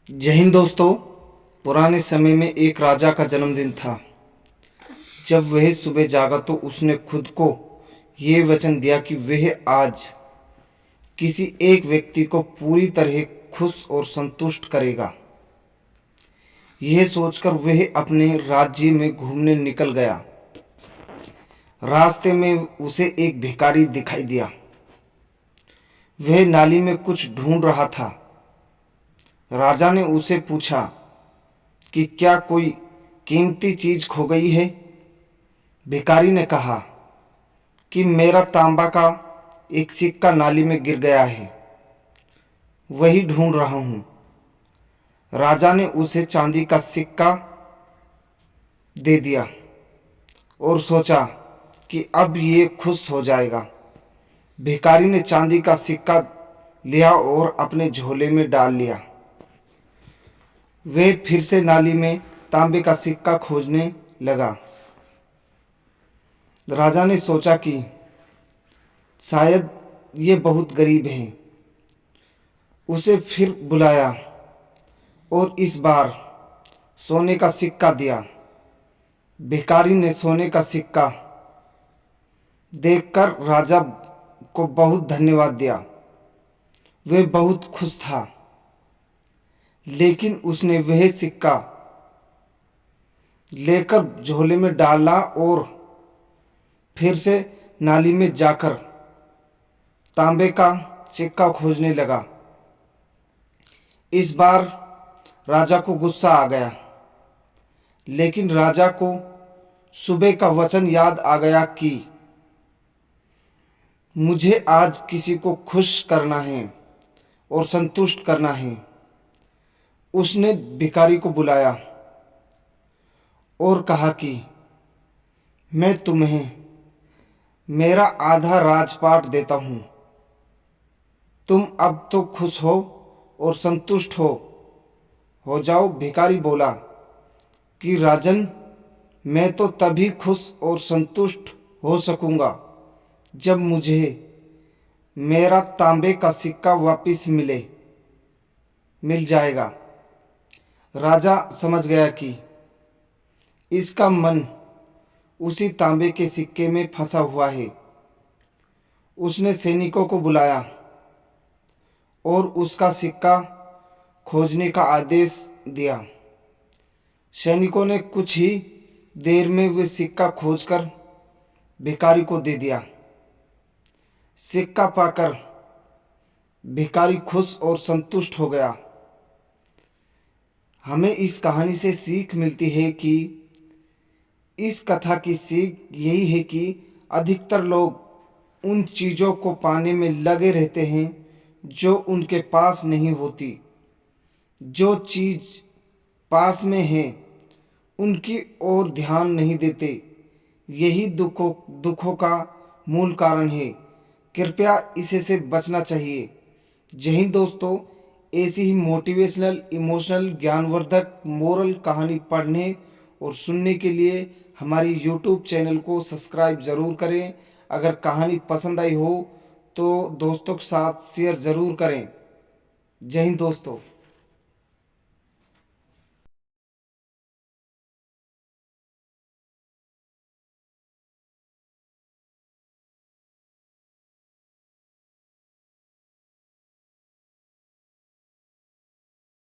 जय हिंद दोस्तों। पुराने समय में एक राजा का जन्मदिन था। जब वह सुबह जागा तो उसने खुद को ये वचन दिया कि वह आज किसी एक व्यक्ति को पूरी तरह खुश और संतुष्ट करेगा। यह सोचकर वह अपने राज्य में घूमने निकल गया। रास्ते में उसे एक भिखारी दिखाई दिया। वह नाली में कुछ ढूंढ रहा था। राजा ने उसे पूछा कि क्या कोई कीमती चीज खो गई है। भिखारी ने कहा कि मेरा तांबा का एक सिक्का नाली में गिर गया है, वही ढूंढ रहा हूं। राजा ने उसे चांदी का सिक्का दे दिया और सोचा कि अब ये खुश हो जाएगा। भिखारी ने चांदी का सिक्का लिया और अपने झोले में डाल लिया। वे फिर से नाली में तांबे का सिक्का खोजने लगा। राजा ने सोचा कि शायद ये बहुत गरीब है। उसे फिर बुलाया और इस बार सोने का सिक्का दिया। भिखारी ने सोने का सिक्का देखकर राजा को बहुत धन्यवाद दिया। वह बहुत खुश था, लेकिन उसने वह सिक्का लेकर झोले में डाला और फिर से नाली में जाकर तांबे का सिक्का खोजने लगा। इस बार राजा को गुस्सा आ गया, लेकिन राजा को सुबह का वचन याद आ गया कि मुझे आज किसी को खुश करना है और संतुष्ट करना है। उसने भिखारी को बुलाया और कहा कि मैं तुम्हें मेरा आधा राजपाट देता हूं। तुम अब तो खुश हो और संतुष्ट हो जाओ। भिखारी बोला कि राजन, मैं तो तभी खुश और संतुष्ट हो सकूंगा जब मुझे मेरा तांबे का सिक्का वापस मिल जाएगा। राजा समझ गया कि इसका मन उसी तांबे के सिक्के में फंसा हुआ है। उसने सैनिकों को बुलाया और उसका सिक्का खोजने का आदेश दिया। सैनिकों ने कुछ ही देर में वह सिक्का खोजकर भिखारी को दे दिया। सिक्का पाकर भिखारी खुश और संतुष्ट हो गया। हमें इस कहानी से सीख मिलती है कि इस कथा की सीख यही है कि अधिकतर लोग उन चीज़ों को पाने में लगे रहते हैं जो उनके पास नहीं होती। जो चीज़ पास में है उनकी ओर ध्यान नहीं देते। यही दुखों का मूल कारण है। कृपया इसे से बचना चाहिए। जय हिंद दोस्तों। ऐसी ही मोटिवेशनल, इमोशनल, ज्ञानवर्धक, मोरल कहानी पढ़ने और सुनने के लिए हमारी यूट्यूब चैनल को सब्सक्राइब ज़रूर करें। अगर कहानी पसंद आई हो तो दोस्तों के साथ शेयर ज़रूर करें। जय हिंद दोस्तों।